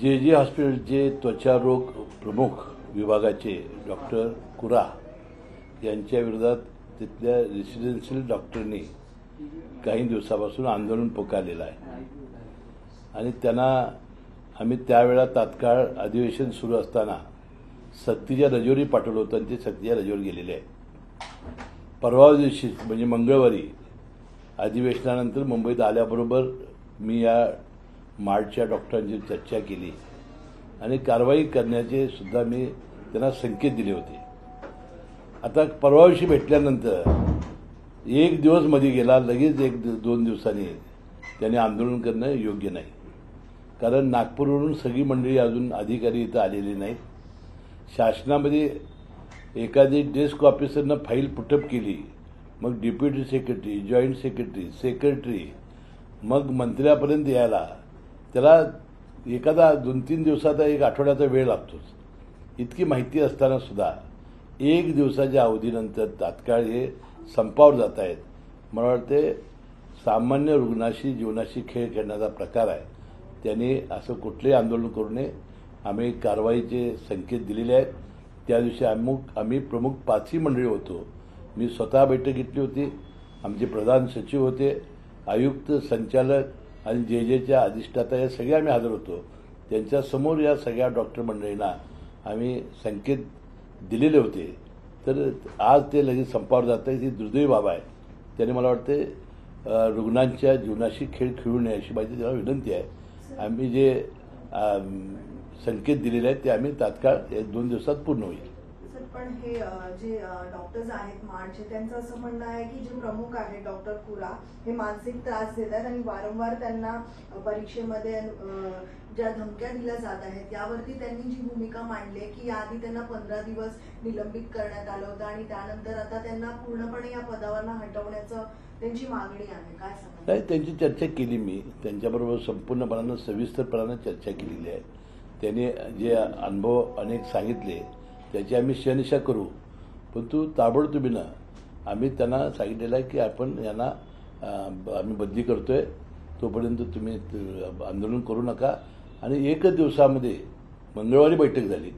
जे हॉस्पिटलचे त्वचारोग प्रमुख विभागाचे डॉक्टर कुरा यांच्या विरोधात तिथल्या रेसिडेन्शियल डॉक्टरनी काही दिवसापासून आंदोलन पुकारलेलं आहे आणि त्यांना आम्ही त्यावेळा तात्काळ अधिवेशन सुरू असताना सक्तीच्या रजेवरही पाठवलं होतं आणि ते सक्तीच्या रजेवर गेलेले आहेत. परवा दिवशी म्हणजे मंगळवारी अधिवेशनानंतर मुंबईत आल्याबरोबर मी या मार्डच्या डॉक्टरांची चर्चा केली आणि कारवाई करण्याचे सुद्धा मी त्यांना संकेत दिले होते. आता परवा दिवशी भेटल्यानंतर एक दिवस मध्ये गेला, लगेच एक दोन दिवसांनी त्यांनी आंदोलन करणं योग्य नाही. कारण नागपूरवरून सगळी मंडळी अजून अधिकारी इथं आलेली नाहीत. शासनामध्ये एखादी डेस्क ऑफिसरनं फाईल पुटअप केली, मग डेप्युटी सेक्रेटरी, जॉईंट सेक्रेटरी, मग मंत्र्यापर्यंत यायला त्याला एखादा 2-3 दिवसाचा, एक आठवड्याचा वेळ लागतोच. इतकी माहिती असताना सुद्धा एक दिवसाच्या अवधीनंतर तात्काळ हे संपावर जात आहेत. मला वाटते सामान्य रुग्णाशी जीवनाशी खेळ खेळण्याचा प्रकार आहे. त्यांनी असं कुठलंही आंदोलन करू नये. आम्ही कारवाईचे संकेत दिलेले आहेत. त्या दिवशी आम्ही प्रमुख 5ही मंडळी होतो. मी स्वतः बैठक घेतली होती. आमचे प्रधान सचिव होते, आयुक्त, संचालक आणि जेच्या अधिष्ठाता या सगळे आम्ही हजर होतो. त्यांच्यासमोर या सगळ्या डॉक्टर मंडळींना आम्ही संकेत दिलेले होते. तर आज ते लगेच संपावर जात आहेत, ही दुर्दैवी बाब आहे. त्याने मला वाटते रुग्णांच्या जीवनाशी खेळ खेळू नये अशी माझी त्याला विनंती आहे. आम्ही जे संकेत दिलेले आहेत ते आम्ही तात्काळ 1-2 दिवसात पूर्ण होईल. पण हे जे डॉक्टर्स आहेत मार्डचे, त्यांचं असं म्हणणं आहे की जे प्रमुख आहे डॉक्टर कुरा हे मानसिक त्रास देत आहेत आणि वारंवार त्यांना परीक्षेमध्ये ज्या धमक्या दिल्या जात आहेत त्यावरती त्यांनी जी भूमिका मांडली की याआधी त्यांना 15 दिवस निलंबित करण्यात आलं होतं आणि त्यानंतर आता त्यांना पूर्णपणे या पदावरनं हटवण्याचं त्यांची मागणी आहे. काय सांगा? नाही, त्यांची चर्चा केली मी. त्यांच्याबरोबर संपूर्णपणानं सविस्तरपणानं चर्चा केलेली आहे. त्यांनी जे अनुभव अनेक सांगितले त्याची आम्ही शहानिशा करू, परंतु ताबडतोबीनं आम्ही त्यांना सांगितलेलं आहे की आपण यांना आम्ही बदली करतोय, तोपर्यंत तुम्ही आंदोलन करू नका. आणि एकच दिवसामध्ये मंगळवारी बैठक झाली,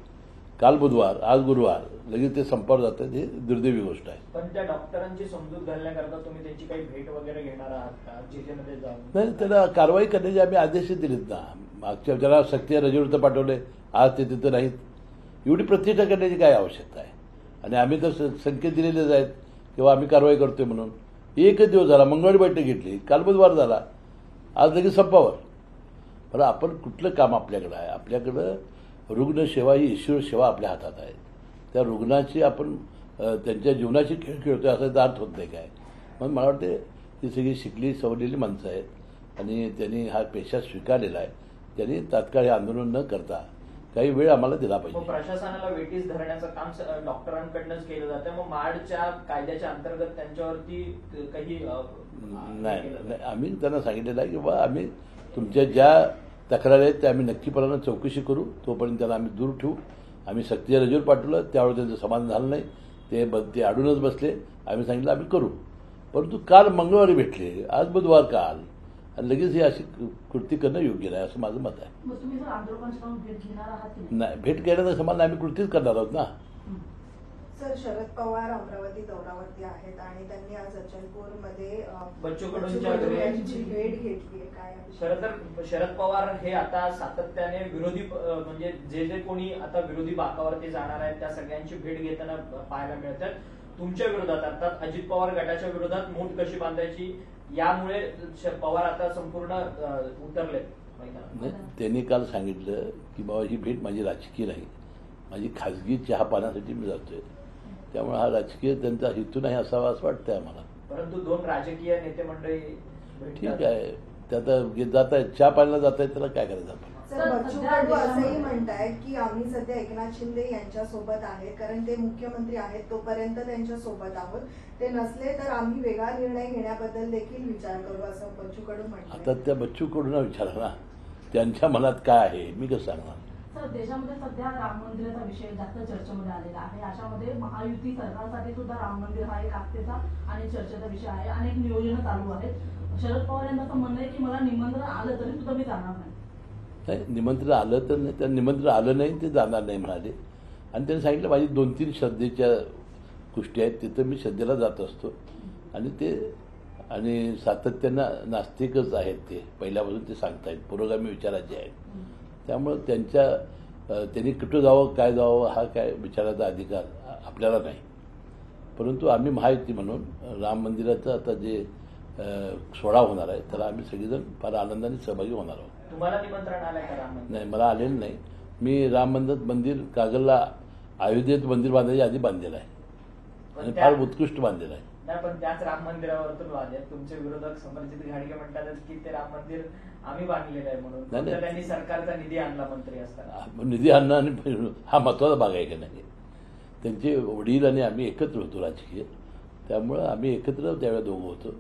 काल बुधवार, आज गुरुवार, लगेच ते संपावर जातात. हे दुर्दैवी गोष्ट आहे. पण त्या डॉक्टरांची समजूत घालण्याकरता तुम्ही त्यांची काही भेट वगैरे घेणार आहात का? जेजेमध्ये जाऊन नाही, त्याला कारवाई करण्याचे आम्ही आदेश दिलेत ना. मागच्या त्याला सक्तीच्या रजेवर पाठवले, आज ते तिथं नाहीत. एवढी प्रतिष्ठा करण्याची काय आवश्यकता आहे? आणि आम्ही तर संकेत दिलेलेच आहेत किंवा आम्ही कारवाई करतोय म्हणून. एकच दिवस झाला, मंगळवारी बैठक घेतली, काल बुधवार झाला, आज लगेच संपावर. पण आपण कुठलं काम आपल्याकडं आहे? आपल्याकडं रुग्णसेवा ही ईश्वर सेवा आपल्या हातात आहे. त्या रुग्णाची आपण त्यांच्या जीवनाची खेळ खेळतोय असा अर्थ होत नाही काय? मग मला वाटते ती सगळी शिकली सवरलेली माणसं आहेत आणि त्यांनी हा पेशा स्वीकारलेला आहे. त्यांनी तात्काळ हे आंदोलन न करता काही वेळ आम्हाला दिला पाहिजे. प्रशासनाला वेटीस धरण्याचं काम डॉक्टरांकडूनच केलं जातं. मग मार्डच्या कायद्याच्या अंतर्गत त्यांच्यावरती काही नाही, आम्ही त्यांना सांगितलेलं आहे की बाबा आम्ही तुमच्या ज्या तक्रारी आहेत त्या आम्ही नक्कीपणानं चौकशी करू, तोपर्यंत त्यांना आम्ही दूर ठेवू. आम्ही सक्तीच्या रजेवर पाठवलं, त्यावेळी त्यांचं समाधान झालं नाही, ते अडूनच बसले. आम्ही सांगितलं आम्ही करू, परंतु काल मंगळवारी भेटले, आज बुधवार, काल, आणि लगेच ही अशी कृती करणं योग्य नाही असं माझं मत आहे. नाही, भेट घेण्याचा समान आम्ही कृतीच करणार आहोत ना. सर, शरद पवार अमरावती दौऱ्यावरती आहेत आणि त्यांनी आज अचलपूरमध्ये बच्चू कडूंची भेट घेतली आहे. काय शरद पवार हे आता सातत्याने विरोधी म्हणजे जे कोणी आता विरोधी बाकावरती जाणार आहेत त्या सगळ्यांची भेट घेताना पाहायला मिळतात. तुमच्या विरोधात अर्थात अजित पवार गटाच्या विरोधात मूठ कशी बांधायची यामुळे पवार आता संपूर्ण उतरले. त्यांनी काल सांगितलं की बाबा ही भेट माझी राजकीय नाही, माझी खाजगी चहा पाण्यासाठी मी जातोय, त्यामुळे हा राजकीय त्यांचा हेतू नाही असावा असं वाटतंय आम्हाला. परंतु 2 राजकीय नेते मंडळी ठीक आहे, त्या जात आहेत, चहा पाण्याला जात आहेत, त्याला काय करायचं आपण. सर, बच्चू कडू असंही म्हणतायत की आम्ही सध्या एकनाथ शिंदे यांच्यासोबत आहेत, कारण ते मुख्यमंत्री आहेत तोपर्यंत त्यांच्या सोबत आहोत. ते नसले तर आम्ही वेगळा निर्णय घेण्याबद्दल देखील विचार करू, असं बच्चू कडू म्हणतात. आता त्या बच्चू कडूंना विचारा ना, त्यांच्या मनात काय आहे, मी कसं सांगणार. सर, देशामध्ये सध्या राम मंदिराचा विषय जास्त चर्चेमध्ये आलेला आहे. अशामध्ये महायुती सरकारसाठी सुद्धा राम मंदिर हा एक आस्थेचा आणि चर्चेचा विषय आहे. अनेक नियोजन चालू आहेत. शरद पवार यांचं असं म्हणणं आहे की मला निमंत्रण आलं तरी सुद्धा मी जाणार नाही. नाही, निमंत्रण आलं तर नाही, त्या निमंत्रण आलं नाही ते जाणार नाही म्हणाले. आणि त्यांनी सांगितलं माझी 2-3 श्रद्धेच्या गोष्टी आहेत, तिथं मी श्रद्धेला जात असतो. आणि सातत्यानं नास्तिकच आहेत ते, पहिल्यापासून ते सांगतायत, पुरोगामी विचाराचे आहेत. त्यामुळं त्यांनी कुठं जावं काय जावं हा काय विचाराचा अधिकार आपल्याला नाही. परंतु आम्ही महायुती म्हणून राम मंदिराचं आता जे सोहळा होणार आहे त्याला आम्ही सगळेजण फार आनंदाने सहभागी होणार आहोत. तुम्हाला निमंत्रण आलंय का राम मंदिर? नाही, मला आलेलं नाही. मी राम मंदिर कागलला अयोध्येत मंदिर बांधायच्या आधी बांधलेलं आहे आणि फार उत्कृष्ट बांधलेलं आहे. नाही, पण त्याच राम मंदिरावरतून वाद आहेत. तुमचे विरोधक समरजित घाडगे म्हणतात की ते राम मंदिर आम्ही बांधलेलं आहे म्हणून. त्यांनी सरकारचा निधी आणला मंत्री असताना. निधी आणणं आणि हा महत्वाचा भाग आहे का नाही. त्यांचे वडील आणि आम्ही एकत्र होतो राजकीय, त्यामुळं आम्ही एकत्र त्यावेळेला दोघं होतो.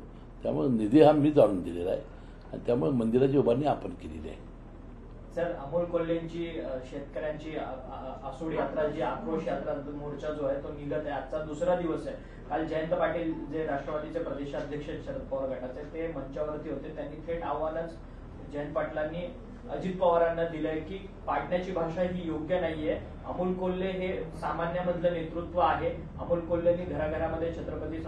त्यामुळे निधी हा मीच आणून दिलेला आहे आणि त्यामुळे मंदिराची उभारणी आपण केलेली आहे. सर, अमोल कोल्हेंची शेतकऱ्यांची आसूड यात्रा, जी आक्रोश यात्रा मोर्चा जो आहे तो निघत आहे, आजचा दुसरा दिवस आहे. काल जयंत पाटील जे राष्ट्रवादीचे प्रदेशाध्यक्ष शरद पवार गटाचे ते मंचावरती होते. त्यांनी थेट आव्हानच जयंत पाटलांनी अजित पवारांना दिलंय की पाडण्याची भाषा ही योग्य नाहीये. अमोल कोल्हे हे सामान्यामधलं नेतृत्व आहे. अमोल कोल्हेंनी घराघरामध्ये छत्रपती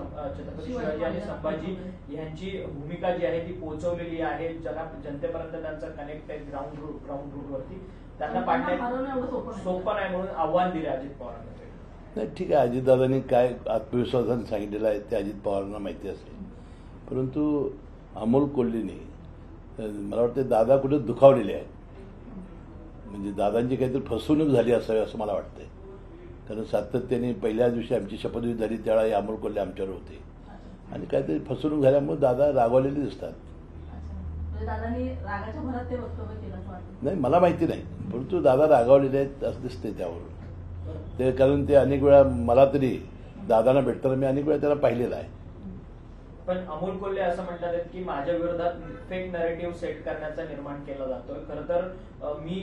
शिवाजी आणि संभाजी यांची भूमिका जी आहे ती पोहोचवलेली आहे. जनतेपर्यंत त्यांचं कनेक्ट आहे ग्राउंड रूटवरती. त्यांना पाडण्यात सोपं नाही म्हणून आव्हान दिले अजित पवारांना. नाही, ठीक आहे, अजितदादांनी काय आत्मविश्वासाने सांगितलेलं आहे ते अजित पवारांना माहिती असेल. परंतु अमोल कोल्हेने मला वाटतं दादा कुठे दुखावलेले आहेत. म्हणजे दादांची काहीतरी फसवणूक झाली असावी असं मला वाटतंय. कारण सातत्याने पहिल्या दिवशी आमची शपथविधी झाली त्यावेळी अमोल कोल्हे आमच्यावर होते आणि काहीतरी फसवणूक झाल्यामुळे दादा रागवलेले दिसतात. नाही, मला माहिती नाही, परंतु दादा रागावलेले आहेत असं दिसते त्यावरून. ते कारण ते अनेक वेळा मला तरी दादांना भेटताना मी अनेक वेळा त्याला पाहिलेलं आहे. पण अमोल कोल्हे असं म्हणतात की माझ्या विरोधात फेक नरेटिव्ह सेट करण्याचा निर्माण केला जातोय. खरं तर मी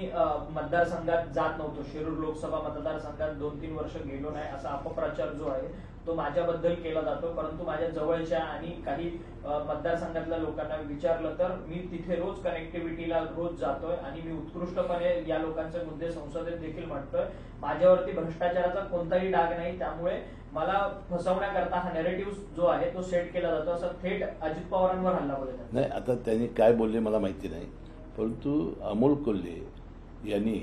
मतदारसंघात जात नव्हतो, शिरूर लोकसभा मतदारसंघात 2-3 वर्ष गेलो नाही असा अपप्रचार जो आहे तो माझ्याबद्दल केला जातो. परंतु माझ्या जवळच्या आणि काही मतदारसंघातल्या लोकांना विचारलं तर मी तिथे रोज कनेक्टिव्हिटीला रोज जातोय आणि मी उत्कृष्टपणे या लोकांचे मुद्दे संसदेत देखील मांडतोय. माझ्यावरती भ्रष्टाचाराचा कोणताही डाग नाही, त्यामुळे मला फसवण्याकरता हा नॅरेटिव्ह जो आहे तो सेट केला जातो असं थेट अजित पवारांवर हल्ला बोलतात. नाही, आता त्यांनी काय बोलले मला माहिती नाही, परंतु अमोल कोल्हे यांनी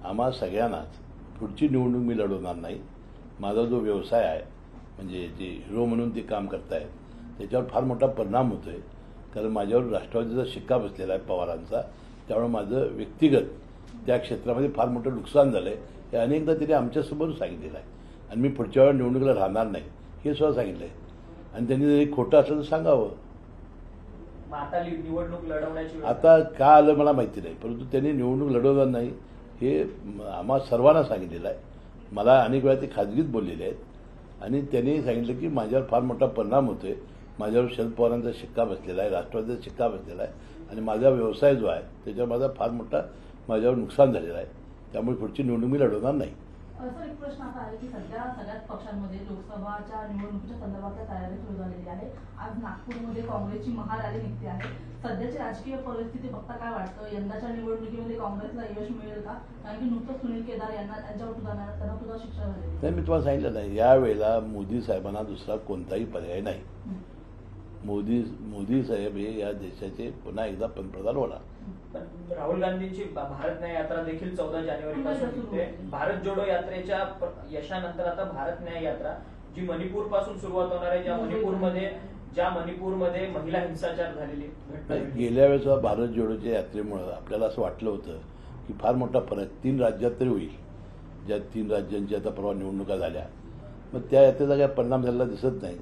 आम्हा सगळ्यांनाच पुढची निवडणूक मी लढवणार नाही. माझा जो व्यवसाय आहे म्हणजे जे हिरो म्हणून ते काम करतायत त्याच्यावर फार मोठा परिणाम होतोय. कारण माझ्यावर राष्ट्रवादीचा शिक्का बसलेला आहे पवारांचा. त्यामुळे माझं व्यक्तिगत त्या क्षेत्रामध्ये फार मोठं नुकसान झालंय हे अनेकदा त्यांनी आमच्यासमोर सांगितलेलं आहे. आणि मी पुढच्या वेळा निवडणुकीला राहणार नाही हे सुद्धा सांगितलंय. आणि त्यांनी जरी खोटं असलं तर सांगावं. आता निवडणूक लढवण्याची आता का आलं मला माहिती नाही, परंतु त्यांनी निवडणूक लढवणार नाही हे आम्हा सर्वांना सांगितलेलं आहे. मला अनेक वेळा ते खाजगीत बोललेले आहेत आणि त्यांनी सांगितलं की माझ्यावर फार मोठा परिणाम होतोय. माझ्यावर शरद पवारांचा शिक्का बसलेला आहे, राष्ट्रवादीचा शिक्का बसलेला आहे आणि माझा व्यवसाय जो आहे त्याच्यावर माझा फार मोठा माझ्यावर नुकसान झालेलं आहे. त्यामुळे पुढची निवडणूक मी लढवणार नाही. सर, एक प्रश्न असा आहे की सध्या सगळ्याच पक्षांमध्ये लोकसभाच्या निवडणुकीच्या संदर्भातल्या तयारी सुरू झालेली आहे. आज नागपूरमध्ये काँग्रेसची महारॅली निघते आहे. सध्याची राजकीय परिस्थिती बघता काय वाटतं, यंदाच्या निवडणुकीमध्ये काँग्रेसला यश मिळेल का? कारण की नुकतंच सुनील केदार यांच्यावर त्यांना सुद्धा शिक्षा झाली. नाही, मी तुम्हाला सांगितलं नाही, यावेळेला मोदी साहेबांना दुसरा कोणताही पर्याय नाही. मोदी साहेब हे या देशाचे पुन्हा एकदा पंतप्रधान होणार. राहुल गांधींची भारत न्याय यात्रा देखील 14 जानेवारीपासून निघते. भारत जोडो यात्रेच्या यशानंतर आता भारत न्याय यात्रा जी मणिपूर पासून सुरुवात होणार आहे, ज्या मणिपूरमध्ये महिला हिंसाचार झालेले. गेल्या वेळेस भारत जोडोच्या यात्रेमुळे आपल्याला असं वाटलं होतं की फार मोठा फरक 3 राज्यात तरी होईल. ज्या 3 राज्यांची आता परवा निवडणुका झाल्या, मग त्या यात्रेचा काय परिणाम झालेला दिसत नाही.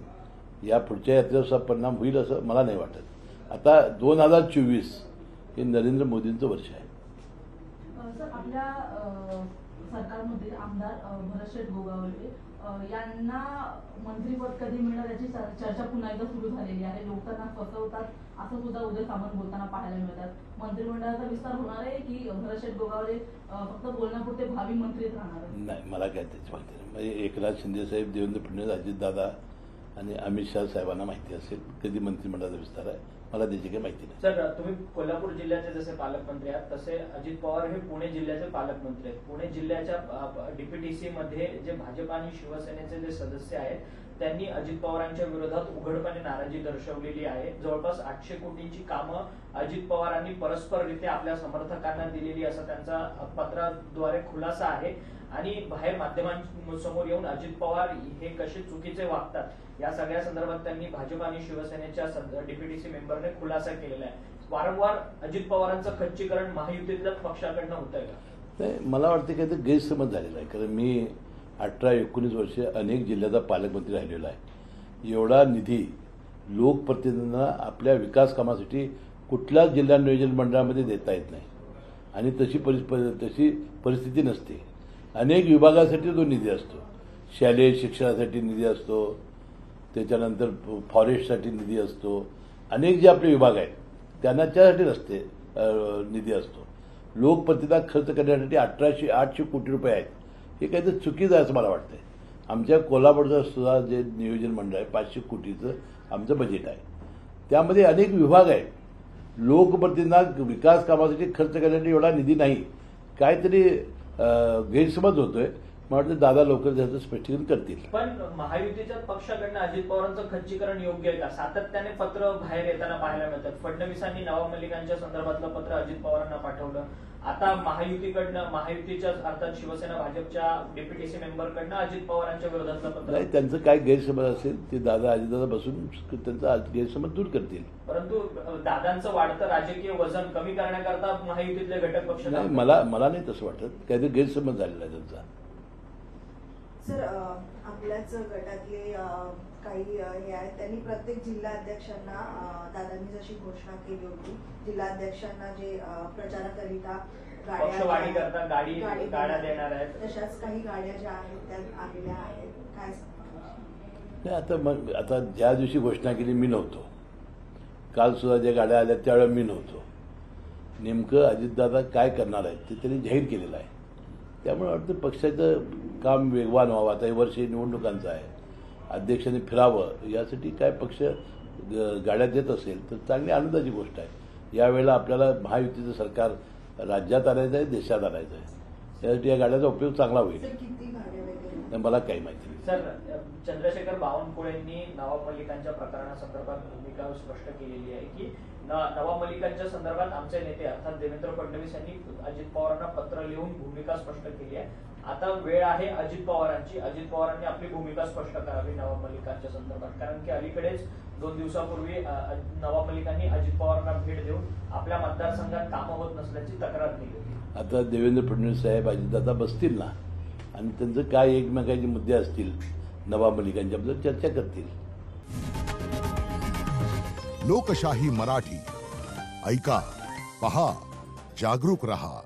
या पुढच्या यात्रेचा परिणाम होईल असं मला नाही वाटत. आता 2024 हे नरेंद्र मोदींचं वर्ष आहे. सर, आपल्या सरकारमध्ये आमदार भरतशेठ गोगावले यांना मंत्रीपद कधी मिळणार याची चर्चा पुन्हा एकदा सुरू झालेली आहे. लोक त्यांना फसवतात असं सुद्धा उदय सामंत बोलताना पाहायला मिळतात. मंत्रिमंडळाचा विस्तार होणार आहे की भरतशेठ गोगावले फक्त बोलण्यापुरते भावी मंत्रीच राहणार आहे? नाही, मला काय त्याची माहिती नाही. म्हणजे एकनाथ शिंदे साहेब, देवेंद्र फडणवीस, अजितदादा आणि अमित शहा साहेबांना माहिती असेल कधी मंत्रिमंडळाचा विस्तार आहे, मला त्याची काही माहिती नाही. सर, तुम्ही कोल्हापूर जिल्ह्याचे जसे पालकमंत्री आहात तसे अजित पवार हे पुणे जिल्ह्याचे पालकमंत्री आहेत. पुणे जिल्ह्याच्या डीपीटीसी मध्ये जे भाजप आणि शिवसेनेचे जे सदस्य आहेत त्यांनी अजित पवारांच्या विरोधात उघडपणे नाराजी दर्शवलेली आहे. जवळपास 800 कोटींची कामं अजित पवारांनी परस्पररित्या आपल्या समर्थकांना दिलेली असं त्यांचा पत्राद्वारे खुलासा आहे. आणि बाहेर माध्यमांसमोर येऊन अजित पवार हे कसे चुकीचे वागतात या सगळ्या संदर्भात त्यांनी भाजप आणि शिवसेनेच्या डीपीटीसी मेंबरने खुलासा केलेला आहे. वारंवार अजित पवारांचं खच्चीकरण महायुतीतल्याच पक्षाकडनं होतंय का? नाही, मला वाटतं की ते गैरसमज झालेला आहे. कारण मी 18-19 वर्षे अनेक जिल्ह्याचा पालकमंत्री राहिलेला आहे. एवढा निधी लोकप्रतिनिधींना आपल्या विकास कामासाठी कुठल्याच जिल्हा नियोजन मंडळामध्ये देता येत नाही आणि तशी परिस्थिती नसते. अनेक विभागासाठी तो निधी असतो. शालेय शिक्षणासाठी निधी असतो, त्याच्यानंतर फॉरेस्टसाठी निधी असतो. अनेक जे आपले विभाग आहेत त्यांना त्यासाठी नसते निधी असतो. लोकप्रतिनिधींना खर्च करण्यासाठी 800 कोटी रुपये आहेत. हे काहीतरी चुकीचं आहे असं मला वाटतंय. आमच्या कोल्हापूरचं सुद्धा जे नियोजन मंडळ आहे 500 कोटीचं आमचं बजेट आहे. त्यामध्ये अनेक विभाग आहेत. लोकप्रतिनिधींना विकास कामासाठी खर्च करण्यासाठी एवढा निधी नाही. काहीतरी गैरसमज होतोय. मला वाटतं दादा लवकर त्याचं स्पष्टीकरण करतील. पण महायुतीच्या पक्षाकडनं अजित पवारांचं खच्चीकरण योग्य आहे का? सातत्याने पत्र बाहेर येताना पाहायला मिळतात. फडणवीसांनी नवाब मलिकांच्या संदर्भातलं पत्र अजित पवारांना पाठवलं. आता महायुतीच्या अर्थात शिवसेना भाजपच्या डीपीटीसी मेंबरकडनं अजित पवारांच्या विरोधातलं पत्र. नाही, त्यांचं काय गैरसमज असेल ते दादा अजितदादा बसून त्यांचा गैरसमज दूर करतील. परंतु दादांचं वाढतं राजकीय वजन कमी करण्याकरता महायुतीतले घटक पक्ष नाही, मला नाही तसं वाटत. काहीतरी गैरसमज झालेला आहे त्यांचा. सर, आपल्याच गटातले काही हे आहेत, त्यांनी प्रत्येक जिल्हाध्यक्षांना दादांनी जशी घोषणा केली होती जिल्हाध्यक्षांना जे प्रचाराकरिता गाड्या देणार आहेत तशाच काही गाड्या ज्या आहेत त्या आलेल्या आहेत. काय नाही, आता ज्या दिवशी घोषणा केली मी नव्हतो. काल सुद्धा ज्या गाड्या आल्या त्यावेळेला मी नव्हतो. नेमकं अजितदादा काय करणार आहेत ते त्यांनी जाहीर केलेलं आहे. त्यामुळे वाटतं पक्षाचं काम वेगवान व्हावं. आता हे वर्ष निवडणुकांचं आहे. अध्यक्षांनी फिरावं यासाठी काय पक्ष गाड्या देत असेल तर चांगली आनंदाची गोष्ट आहे. यावेळेला आपल्याला महायुतीचं सरकार राज्यात आणायचं आहे, देशात आणायचं आहे. त्यासाठी या गाड्याचा उपयोग चांगला होईल. किती गाड्या वगैरे मला काही माहिती नाही. सर, चंद्रशेखर बावनकुळेंनी नवाब मलिकांच्या प्रकरणासंदर्भात भूमिका स्पष्ट केलेली आहे की नवाब मलिकांच्या संदर्भात आमचे नेते अर्थात देवेंद्र फडणवीस यांनी अजित पवारांना पत्र लिहून भूमिका स्पष्ट केली आहे. आता वेळ आहे अजित पवारांची. अजित पवारांनी आपली भूमिका स्पष्ट करावी नवाब मलिकांच्या संदर्भात. कारण की अलीकडेच 2 दिवसापूर्वी नवाब मलिकांनी अजित पवारांना भेट देऊन आपल्या मतदारसंघात कामं होत नसल्याची तक्रार केली होती. आता देवेंद्र फडणवीस साहेब अजितदादा बसतील ना आणि त्यांचं काय एकमेकांचे मुद्दे असतील नवाब मलिकांच्याबद्दल चर्चा करतील. लोकशाही मराठी ऐका, पहा, जागरूक रहा.